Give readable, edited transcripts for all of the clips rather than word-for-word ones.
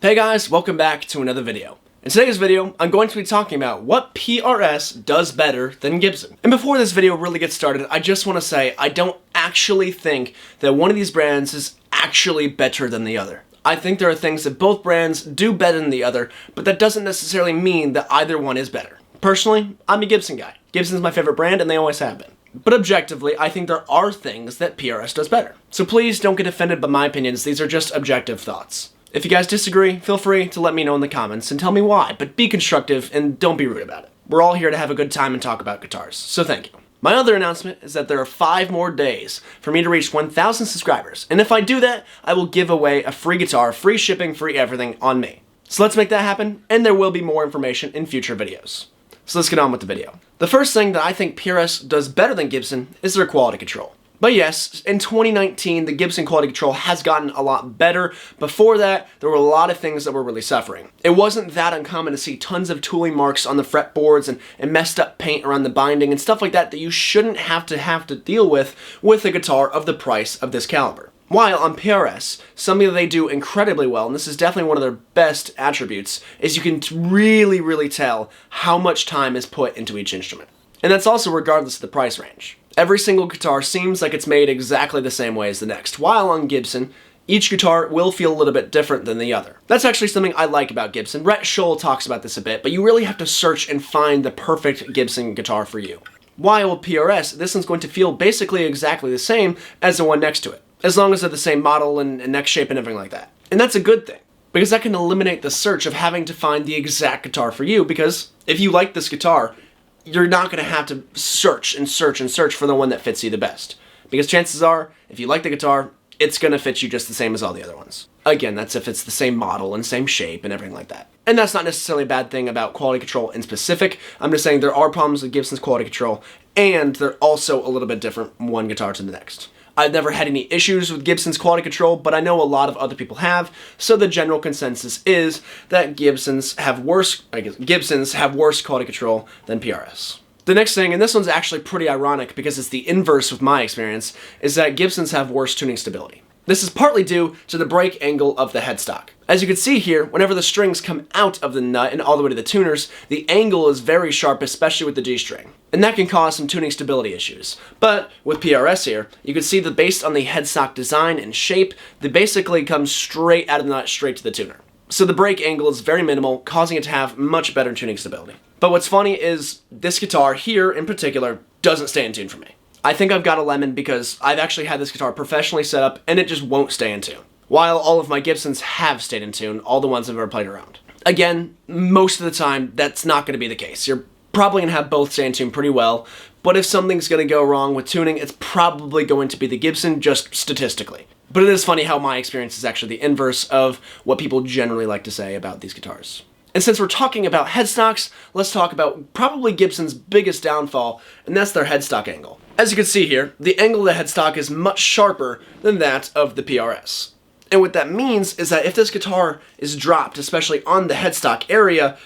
Hey guys, welcome back to another video. In today's video, I'm going to be talking about what PRS does better than Gibson. And before this video really gets started, I just want to say I don't actually think that one of these brands is actually better than the other. I think there are things that both brands do better than the other, but that doesn't necessarily mean that either one is better. Personally, I'm a Gibson guy. Gibson's my favorite brand and they always have been. But objectively, I think there are things that PRS does better. So please don't get offended by my opinions, these are just objective thoughts. If you guys disagree, feel free to let me know in the comments and tell me why, but be constructive and don't be rude about it. We're all here to have a good time and talk about guitars, so thank you. My other announcement is that there are 5 more days for me to reach 1,000 subscribers, and if I do that, I will give away a free guitar, free shipping, free everything on me. So let's make that happen, and there will be more information in future videos. So let's get on with the video. The first thing that I think PRS does better than Gibson is their quality control. But yes, in 2019, the Gibson quality control has gotten a lot better. Before that, there were a lot of things that were really suffering. It wasn't that uncommon to see tons of tooling marks on the fretboards and messed up paint around the binding and stuff like that that you shouldn't have to deal with a guitar of the price of this caliber. While on PRS, something that they do incredibly well, and this is definitely one of their best attributes, is you can really tell how much time is put into each instrument. And that's also regardless of the price range. Every single guitar seems like it's made exactly the same way as the next, while on Gibson, each guitar will feel a little bit different than the other. That's actually something I like about Gibson. Rhett Scholl talks about this a bit, but you really have to search and find the perfect Gibson guitar for you. While with PRS, this one's going to feel basically exactly the same as the one next to it, as long as they're the same model and neck shape and everything like that. And that's a good thing, because that can eliminate the search of having to find the exact guitar for you, because if you like this guitar, you're not going to have to search for the one that fits you the best. Because chances are, if you like the guitar, it's going to fit you just the same as all the other ones. Again, that's if it's the same model and same shape and everything like that. And that's not necessarily a bad thing about quality control in specific. I'm just saying there are problems with Gibson's quality control, and they're also a little bit different from one guitar to the next. I've never had any issues with Gibson's quality control, but I know a lot of other people have, so the general consensus is that Gibsons have worse quality control than PRS. The next thing, and this one's actually pretty ironic because it's the inverse with my experience, is that Gibsons have worse tuning stability. This is partly due to the break angle of the headstock. As you can see here, whenever the strings come out of the nut and all the way to the tuners, the angle is very sharp, especially with the G string. And that can cause some tuning stability issues. But with PRS here, you can see that based on the headstock design and shape, they basically come straight out of the nut, straight to the tuner. So the break angle is very minimal, causing it to have much better tuning stability. But what's funny is this guitar here in particular doesn't stay in tune for me. I think I've got a lemon because I've actually had this guitar professionally set up and it just won't stay in tune. While all of my Gibsons have stayed in tune, all the ones I've ever played around. Again, most of the time, that's not going to be the case. You're probably going to have both stay in tune pretty well, but if something's going to go wrong with tuning, it's probably going to be the Gibson, just statistically. But it is funny how my experience is actually the inverse of what people generally like to say about these guitars. And since we're talking about headstocks, let's talk about probably Gibson's biggest downfall, and that's their headstock angle. As you can see here, the angle of the headstock is much sharper than that of the PRS. And what that means is that if this guitar is dropped, especially on the headstock area,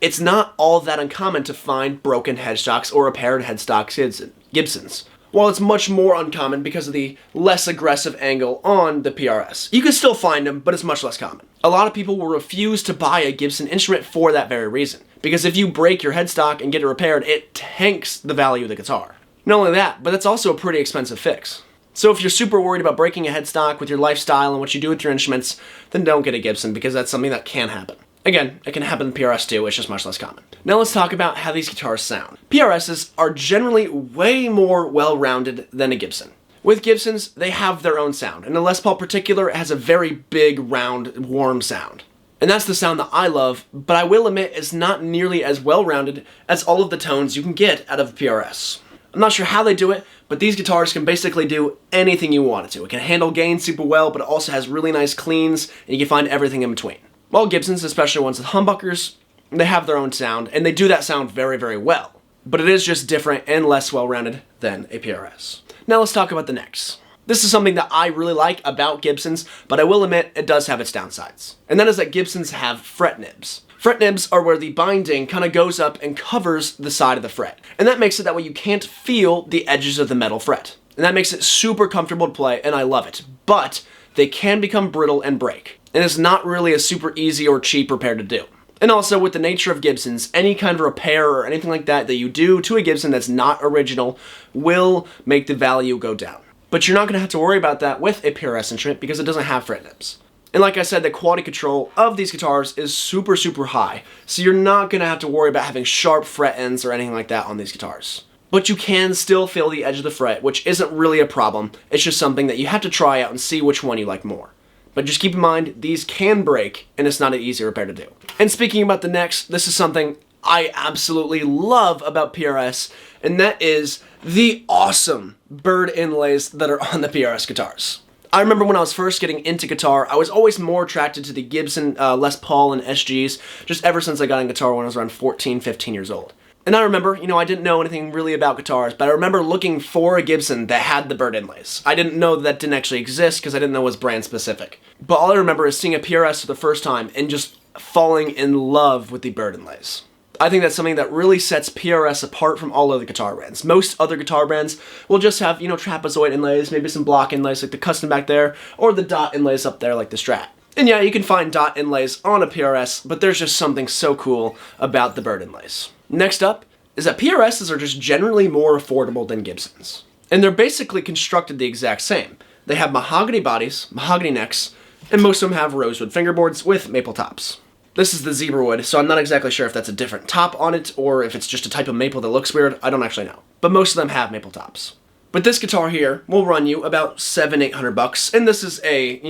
it's not all that uncommon to find broken headstocks or repaired headstocks Gibsons. While it's much more uncommon because of the less aggressive angle on the PRS. You can still find them, but it's much less common. A lot of people will refuse to buy a Gibson instrument for that very reason. Because if you break your headstock and get it repaired, it tanks the value of the guitar. Not only that, but that's also a pretty expensive fix. So if you're super worried about breaking a headstock with your lifestyle and what you do with your instruments, then don't get a Gibson because that's something that can happen. Again, it can happen in PRS too, it's just much less common. Now let's talk about how these guitars sound. PRSs are generally way more well-rounded than a Gibson. With Gibsons, they have their own sound, and the Les Paul particular has a very big, round, warm sound. And that's the sound that I love, but I will admit it's not nearly as well-rounded as all of the tones you can get out of a PRS. I'm not sure how they do it, but these guitars can basically do anything you want it to. It can handle gain super well, but it also has really nice cleans, and you can find everything in between. While Gibsons, especially ones with humbuckers, they have their own sound, and they do that sound very well. But it is just different and less well-rounded than a PRS. Now let's talk about the necks. This is something that I really like about Gibsons, but I will admit it does have its downsides. And that is that Gibsons have fret nibs. Fret nibs are where the binding kind of goes up and covers the side of the fret. And that makes it that way you can't feel the edges of the metal fret. And that makes it super comfortable to play, and I love it. But they can become brittle and break. and it's not really a super easy or cheap repair to do. And also, with the nature of Gibsons, any kind of repair or anything like that that you do to a Gibson that's not original will make the value go down. But you're not going to have to worry about that with a PRS instrument because it doesn't have fret nips. And like I said, the quality control of these guitars is super, super high, so you're not going to have to worry about having sharp fret ends or anything like that on these guitars. But you can still feel the edge of the fret, which isn't really a problem. It's just something that you have to try out and see which one you like more. But just keep in mind, these can break, and it's not an easy repair to do. And speaking about the necks, this is something I absolutely love about PRS, and that is the awesome bird inlays that are on the PRS guitars. I remember when I was first getting into guitar, I was always more attracted to the Gibson Les Paul and SGs, just ever since I got in guitar when I was around 14, 15 years old. And I remember, I didn't know anything really about guitars, but I remember looking for a Gibson that had the bird inlays. I didn't know that didn't actually exist because I didn't know it was brand specific. But all I remember is seeing a PRS for the first time and just falling in love with the bird inlays. I think that's something that really sets PRS apart from all other guitar brands. Most other guitar brands will just have, trapezoid inlays, maybe some block inlays like the Custom back there, or the dot inlays up there like the Strat. And yeah, you can find dot inlays on a PRS, but there's just something so cool about the bird inlays. Next up is that PRSs are just generally more affordable than Gibsons. And they're basically constructed the exact same. They have mahogany bodies, mahogany necks, and most of them have rosewood fingerboards with maple tops. This is the zebra wood, so I'm not exactly sure if that's a different top on it or if it's just a type of maple that looks weird. I don't actually know. But most of them have maple tops. But this guitar here will run you about $700-800, and this is a,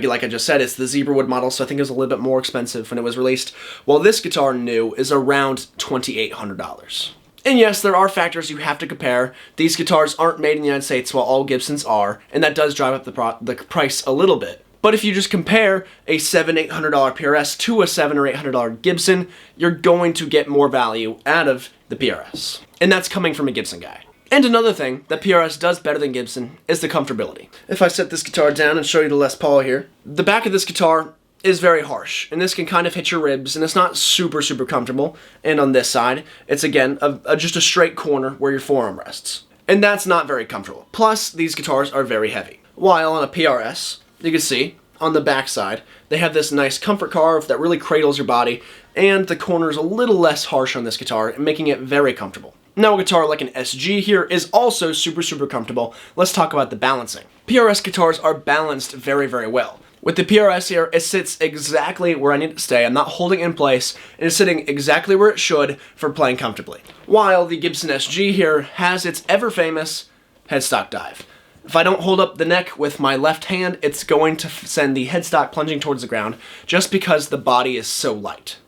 like I just said, it's the zebra wood model, so I think it was a little bit more expensive when it was released, while this guitar new is around $2,800. And yes, there are factors you have to compare. These guitars aren't made in the United States, while all Gibsons are, and that does drive up the price a little bit. But if you just compare a $700-800 PRS to a $700 or $800 Gibson, you're going to get more value out of the PRS. And that's coming from a Gibson guy. And another thing that PRS does better than Gibson is the comfortability. If I set this guitar down and show you the Les Paul here, the back of this guitar is very harsh, and this can kind of hit your ribs, and it's not super, super comfortable. And on this side, it's again, just a straight corner where your forearm rests. And that's not very comfortable. Plus, these guitars are very heavy. While on a PRS, you can see, on the back side, they have this nice comfort carve that really cradles your body, and the corner is a little less harsh on this guitar, making it very comfortable. Now a guitar like an SG here is also super, super comfortable. Let's talk about the balancing. PRS guitars are balanced very, very well. With the PRS here, it sits exactly where I need it to stay. I'm not holding it in place, and it's sitting exactly where it should for playing comfortably. While the Gibson SG here has its ever-famous headstock dive. If I don't hold up the neck with my left hand, it's going to send the headstock plunging towards the ground just because the body is so light.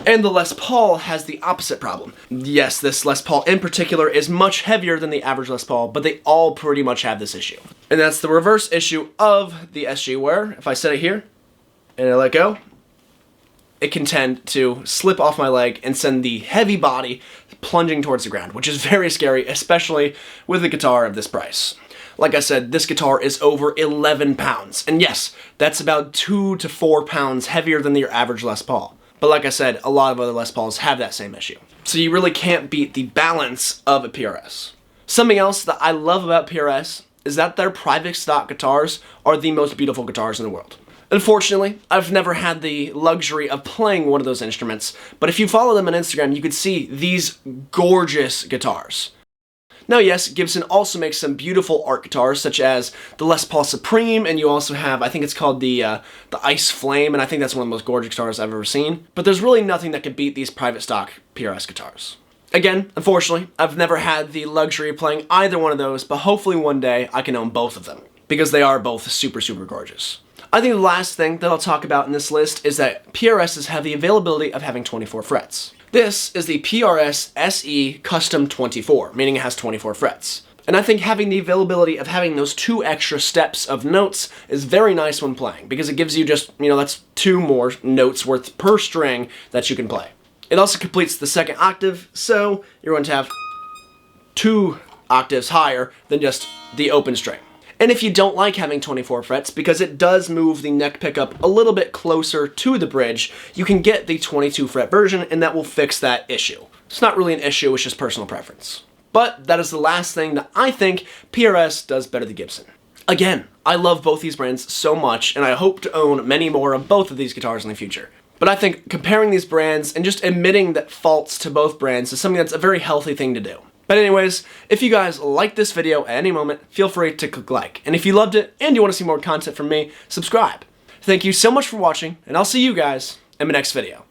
And the Les Paul has the opposite problem. Yes, this Les Paul in particular is much heavier than the average Les Paul, but they all pretty much have this issue. And that's the reverse issue of the SG, where if I set it here and I let go, it can tend to slip off my leg and send the heavy body plunging towards the ground, which is very scary, especially with a guitar of this price. Like I said, this guitar is over 11 pounds. And yes, that's about 2 to 4 pounds heavier than your average Les Paul. But like I said, a lot of other Les Pauls have that same issue. So you really can't beat the balance of a PRS. Something else that I love about PRS is that their private stock guitars are the most beautiful guitars in the world. Unfortunately, I've never had the luxury of playing one of those instruments, but if you follow them on Instagram, you could see these gorgeous guitars. Now yes, Gibson also makes some beautiful art guitars, such as the Les Paul Supreme, and you also have, I think it's called the Ice Flame, and I think that's one of the most gorgeous guitars I've ever seen. But there's really nothing that could beat these private stock PRS guitars. Again, unfortunately, I've never had the luxury of playing either one of those, but hopefully one day I can own both of them, because they are both super, super gorgeous. I think the last thing that I'll talk about in this list is that PRSs have the availability of having 24 frets. This is the PRS SE Custom 24, meaning it has 24 frets. And I think having the availability of having those 2 extra steps of notes is very nice when playing, because it gives you just, that's 2 more notes worth per string that you can play. It also completes the second octave, so you're going to have 2 octaves higher than just the open string. And if you don't like having 24 frets, because it does move the neck pickup a little bit closer to the bridge, you can get the 22 fret version, and that will fix that issue. It's not really an issue, it's just personal preference. But that is the last thing that I think PRS does better than Gibson. Again, I love both these brands so much, and I hope to own many more of both of these guitars in the future. But I think comparing these brands and just admitting that faults to both brands is something that's a very healthy thing to do. But anyways, if you guys liked this video at any moment, feel free to click like. And if you loved it and you want to see more content from me, subscribe. Thank you so much for watching, and I'll see you guys in my next video.